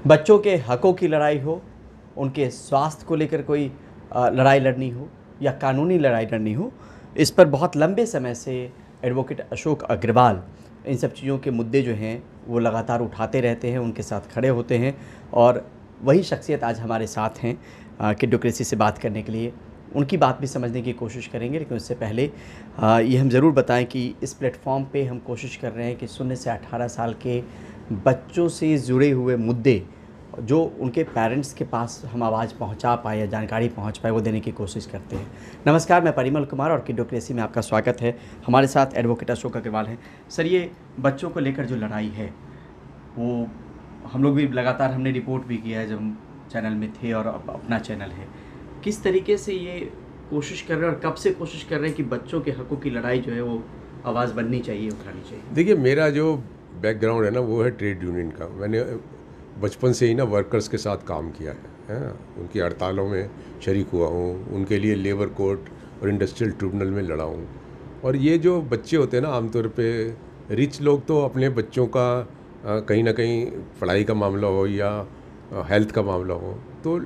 बच्चों के हकों की लड़ाई हो, उनके स्वास्थ्य को लेकर कोई लड़ाई लड़नी हो या कानूनी लड़ाई लड़नी हो, इस पर बहुत लंबे समय से एडवोकेट अशोक अग्रवाल इन सब चीज़ों के मुद्दे जो हैं वो लगातार उठाते रहते हैं, उनके साथ खड़े होते हैं। और वही शख्सियत आज हमारे साथ हैं किड्डोक्रेसी से बात करने के लिए। उनकी बात भी समझने की कोशिश करेंगे, लेकिन उससे पहले ये हम ज़रूर बताएं कि इस प्लेटफॉर्म पे हम कोशिश कर रहे हैं कि 0 से 18 साल के बच्चों से जुड़े हुए मुद्दे जो उनके पेरेंट्स के पास हम आवाज़ पहुंचा पाए या जानकारी पहुंच पाए, वो देने की कोशिश करते हैं। नमस्कार, मैं परिमल कुमार और किड्डोक्रेसी में आपका स्वागत है। हमारे साथ एडवोकेट अशोक अग्रवाल हैं। सर, ये बच्चों को लेकर जो लड़ाई है वो हम लोग भी लगातार हमने रिपोर्ट भी किया है जब हम चैनल में थे और अब अपना चैनल है। किस तरीके से ये कोशिश कर रहे हैं और कब से कोशिश कर रहे हैं कि बच्चों के हकों की लड़ाई जो है वो आवाज़ बननी चाहिए, उठानी चाहिए? देखिए, मेरा जो बैकग्राउंड है ना वो है ट्रेड यूनियन का। मैंने बचपन से ही ना वर्कर्स के साथ काम किया है, उनकी हड़तालों में शरीक हुआ हूँ, उनके लिए लेबर कोर्ट और इंडस्ट्रियल ट्रिब्यूनल में लड़ा हूँ। और ये जो बच्चे होते हैं ना, आमतौर पे रिच लोग तो अपने बच्चों का कहीं ना कहीं पढ़ाई का मामला हो या हेल्थ का मामला हो तो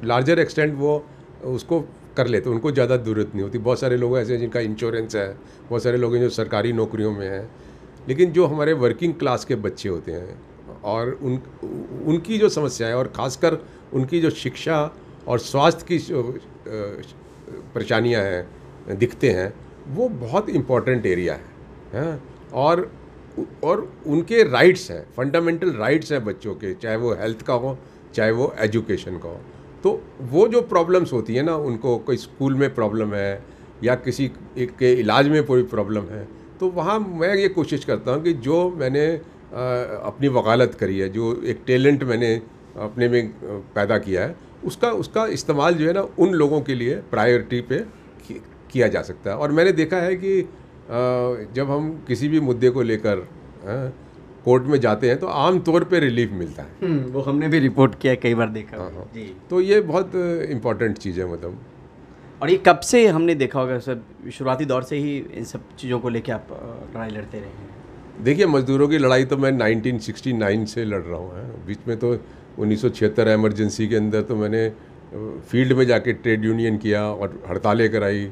लार्जर एक्सटेंट वो उसको कर लेते, उनको ज़्यादा ज़रूरत नहीं होती। बहुत सारे लोग ऐसे हैं जिनका इंश्योरेंस है, बहुत सारे लोग हैं जो सरकारी नौकरियों में हैं। लेकिन जो हमारे वर्किंग क्लास के बच्चे होते हैं और उनकी जो समस्या है, और ख़ासकर उनकी जो शिक्षा और स्वास्थ्य की परेशानियां हैं दिखते हैं, वो बहुत इम्पॉर्टेंट एरिया है। और उनके राइट्स हैं, फंडामेंटल राइट्स हैं बच्चों के, चाहे वो हेल्थ का हो चाहे वो एजुकेशन का हो। तो वो जो प्रॉब्लम्स होती है ना, उनको कोई स्कूल में प्रॉब्लम है या किसी के इलाज में कोई प्रॉब्लम है, तो वहाँ मैं ये कोशिश करता हूँ कि जो मैंने अपनी वकालत करी है, जो एक टैलेंट मैंने अपने में पैदा किया है, उसका इस्तेमाल जो है ना उन लोगों के लिए प्रायोरिटी पे किया जा सकता है। और मैंने देखा है कि जब हम किसी भी मुद्दे को लेकर कोर्ट में जाते हैं तो आम तौर पे रिलीफ मिलता है। वो हमने भी रिपोर्ट किया है, कई बार देखा। हाँ। जी। तो ये बहुत इम्पोर्टेंट चीज़ है मतलब। और ये कब से हमने देखा होगा सर, शुरुआती दौर से ही इन सब चीज़ों को लेकर आप लड़ाई लड़ते रहे हैं? देखिए, मज़दूरों की लड़ाई तो मैं 1969 से लड़ रहा हूँ। बीच में तो 1976 एमरजेंसी के अंदर तो मैंने फील्ड में जाके ट्रेड यूनियन किया और हड़तालें कराई,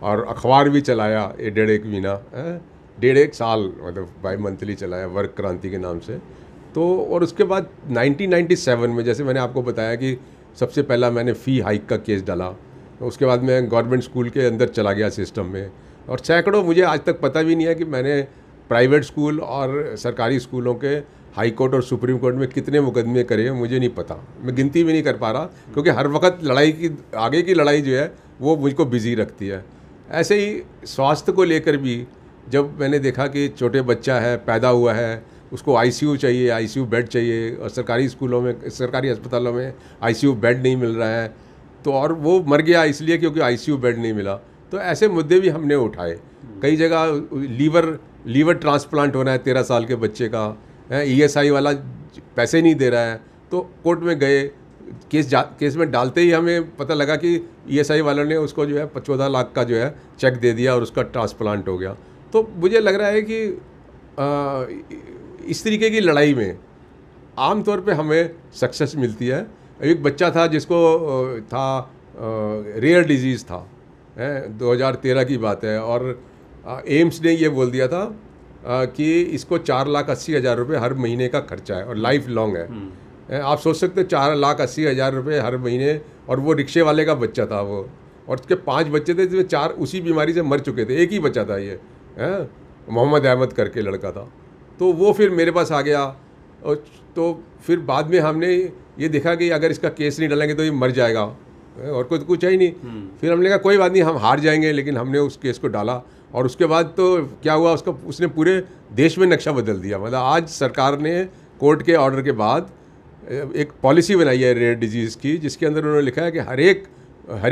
और अखबार भी चलाया 1.5 साल, मतलब बाई मंथली चलाया, वर्क क्रांति के नाम से। तो और उसके बाद 1997 में, जैसे मैंने आपको बताया कि सबसे पहला मैंने फ़ी हाइक का केस डाला, उसके बाद मैं गवर्नमेंट स्कूल के अंदर चला गया सिस्टम में, और सैकड़ों, मुझे आज तक पता भी नहीं है कि मैंने प्राइवेट स्कूल और सरकारी स्कूलों के हाई कोर्ट और सुप्रीम कोर्ट में कितने मुकदमे करे हैं, मुझे नहीं पता। मैं गिनती भी नहीं कर पा रहा, क्योंकि हर वक्त लड़ाई की, आगे की लड़ाई जो है वो मुझको बिज़ी रखती है। ऐसे ही स्वास्थ्य को लेकर भी, जब मैंने देखा कि छोटे बच्चा है, पैदा हुआ है, उसको आईसीयू चाहिए, आईसीयू बेड चाहिए, और सरकारी स्कूलों में, सरकारी अस्पतालों में आईसीयू बेड नहीं मिल रहा है, तो और वो मर गया इसलिए क्योंकि आईसीयू बेड नहीं मिला। तो ऐसे मुद्दे भी हमने उठाए। कई जगह लीवर ट्रांसप्लांट होना है 13 साल के बच्चे का, ईएसआई वाला पैसे नहीं दे रहा है, तो कोर्ट में गए, केस में डालते ही हमें पता लगा कि ईएसआई वालों ने उसको जो है 14 लाख का जो है चेक दे दिया और उसका ट्रांसप्लांट हो गया। तो मुझे लग रहा है कि इस तरीके की लड़ाई में आमतौर पे हमें सक्सेस मिलती है। एक बच्चा था जिसको था रेयर डिजीज़ था, 2013 की बात है, और एम्स ने ये बोल दिया था कि इसको 4,80,000 रुपये हर महीने का खर्चा है और लाइफ लॉन्ग है। आप सोच सकते हो 4,80,000 रुपये हर महीने, और वो रिक्शे वाले का बच्चा था वो, और उसके 5 बच्चे थे जिसमें 4 उसी बीमारी से मर चुके थे, एक ही बच्चा था ये, मोहम्मद अहमद करके लड़का था। तो वो फिर मेरे पास आ गया, और तो फिर बाद में हमने ये देखा कि अगर इसका केस नहीं डालेंगे तो ये मर जाएगा, और कोई तो कुछ है ही नहीं। फिर हमने कहा कोई बात नहीं, हम हार जाएंगे, लेकिन हमने उस केस को डाला, और उसके बाद तो क्या हुआ, उसने पूरे देश में नक्शा बदल दिया। मतलब आज सरकार ने कोर्ट के ऑर्डर के बाद एक पॉलिसी बनाई है रेयर डिजीज़ की, जिसके अंदर उन्होंने लिखा है कि हर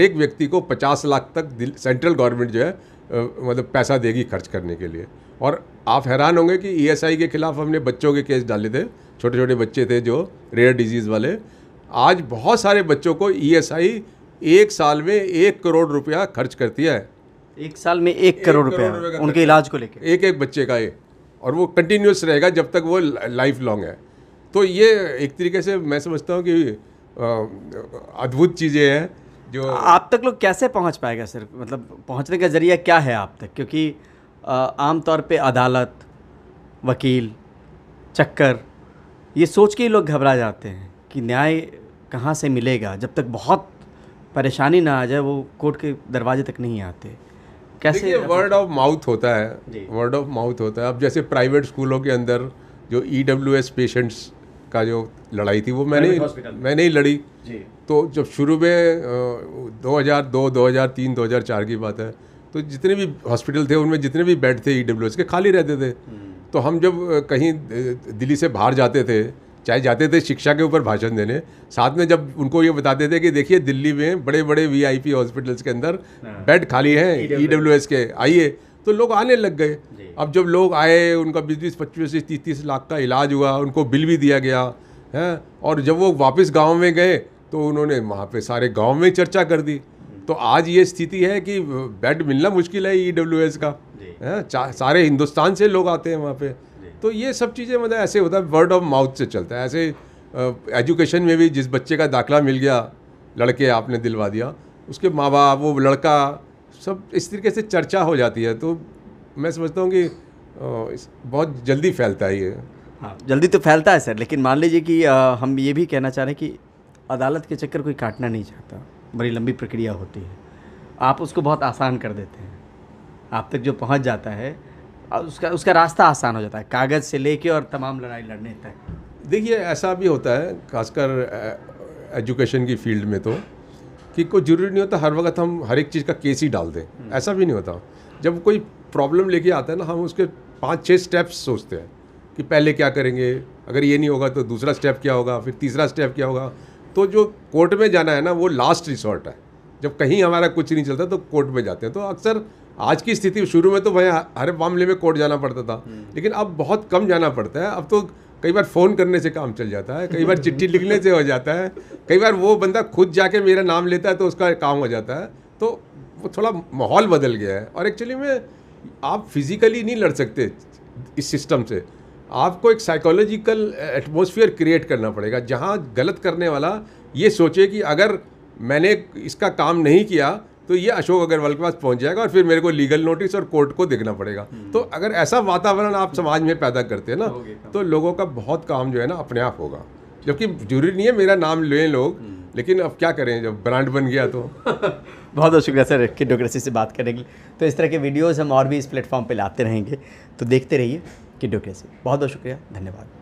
एक व्यक्ति को 50 लाख तक सेंट्रल गवर्नमेंट जो है मतलब पैसा देगी खर्च करने के लिए। और आप हैरान होंगे कि ईएसआई के खिलाफ हमने बच्चों के केस डाले थे, छोटे छोटे बच्चे थे जो रेयर डिजीज़ वाले। आज बहुत सारे बच्चों को ईएसआई 1 साल में 1 करोड़ रुपया खर्च करती है। 1 साल में 1 करोड़ रुपया उनके इलाज को लेकर, एक बच्चे का ये, और वो कंटिन्यूस रहेगा जब तक वो लाइफ लॉन्ग है। तो ये एक तरीके से मैं समझता हूँ कि अद्भुत चीज़ें हैं जो आप तक लोग कैसे पहुंच पाएगा सर, मतलब पहुंचने का जरिया क्या है आप तक? क्योंकि आम तौर पे अदालत, वकील, चक्कर, ये सोच के ही लोग घबरा जाते हैं कि न्याय कहाँ से मिलेगा। जब तक बहुत परेशानी ना आ जाए वो कोर्ट के दरवाजे तक नहीं आते। कैसे? देखिए, वर्ड ऑफ माउथ होता है, वर्ड ऑफ माउथ होता है। अब जैसे प्राइवेट स्कूलों के अंदर जो EWS पेशेंट्स का जो लड़ाई थी वो मैंने ही लड़ी जी। तो जब शुरू में 2002, 2003, 2004 की बात है, तो जितने भी हॉस्पिटल थे उनमें जितने भी बेड थे EWS के खाली रहते थे। तो हम जब कहीं दिल्ली से बाहर जाते थे, चाहे जाते थे शिक्षा के ऊपर भाषण देने, साथ में जब उनको ये बताते थे कि देखिए दिल्ली में बड़े बड़े VIP हॉस्पिटल्स के अंदर बेड खाली हैं EWS के, आइए, तो लोग आने लग गए। अब जब लोग आए, उनका 20-20, 25 से 30 लाख का इलाज हुआ, उनको बिल भी दिया गया है, और जब वो वापस गांव में गए तो उन्होंने वहाँ पे सारे गांव में चर्चा कर दी। तो आज ये स्थिति है कि बेड मिलना मुश्किल है EWS का, है, सारे हिंदुस्तान से लोग आते हैं वहाँ पे। तो ये सब चीज़ें मतलब ऐसे होता है, वर्ड ऑफ माउथ से चलता है। ऐसे एजुकेशन में भी जिस बच्चे का दाखिला मिल गया, लड़के आपने दिलवा दिया, उसके माँ बाप, वो लड़का, सब इस तरीके से चर्चा हो जाती है। तो मैं समझता हूँ कि बहुत जल्दी फैलता है ये। हाँ, जल्दी तो फैलता है सर, लेकिन मान लीजिए कि हम ये भी कहना चाह रहे हैं कि अदालत के चक्कर कोई काटना नहीं चाहता, बड़ी लंबी प्रक्रिया होती है, आप उसको बहुत आसान कर देते हैं। आप तक जो पहुंच जाता है उसका रास्ता आसान हो जाता है, कागज़ से लेके और तमाम लड़ाई लड़ने तक। देखिए, ऐसा भी होता है खासकर एजुकेशन की फील्ड में, तो कि कोई ज़रूरी नहीं होता हर वक्त हम हर एक चीज़ का केस ही डाल दें, ऐसा भी नहीं होता। जब कोई प्रॉब्लम लेके आता है ना, हम उसके 5-6 स्टेप्स सोचते हैं कि पहले क्या करेंगे, अगर ये नहीं होगा तो दूसरा स्टेप क्या होगा, फिर तीसरा स्टेप क्या होगा। तो जो कोर्ट में जाना है ना, वो लास्ट रिसोर्ट है। जब कहीं हमारा कुछ नहीं चलता तो कोर्ट में जाते हैं। तो अक्सर आज की स्थिति, शुरू में तो भाई हर मामले में कोर्ट जाना पड़ता था, लेकिन अब बहुत कम जाना पड़ता है। अब तो कई बार फ़ोन करने से काम चल जाता है, कई बार चिट्ठी लिखने से हो जाता है, कई बार वो बंदा खुद जाके मेरा नाम लेता है तो उसका काम हो जाता है। तो वो थोड़ा माहौल बदल गया है। और एक्चुअली में आप फिज़िकली नहीं लड़ सकते इस सिस्टम से, आपको एक साइकोलॉजिकल एटमॉस्फेयर क्रिएट करना पड़ेगा, जहाँ गलत करने वाला ये सोचे कि अगर मैंने इसका काम नहीं किया तो ये अशोक अग्रवाल के पास पहुंच जाएगा और फिर मेरे को लीगल नोटिस और कोर्ट को देखना पड़ेगा। तो अगर ऐसा वातावरण आप समाज में पैदा करते हैं ना, तो लोगों का बहुत काम जो है ना अपने आप होगा। जबकि जरूरी नहीं है मेरा नाम लें लोग, लेकिन अब क्या करें जब ब्रांड बन गया तो। बहुत बहुत शुक्रिया सर किड्डोक्रेसी से बात करने के लिए। तो इस तरह के वीडियोज़ हम और भी इस प्लेटफॉर्म पर लाते रहेंगे, तो देखते रहिए किड्डोक्रेसी। बहुत बहुत शुक्रिया, धन्यवाद।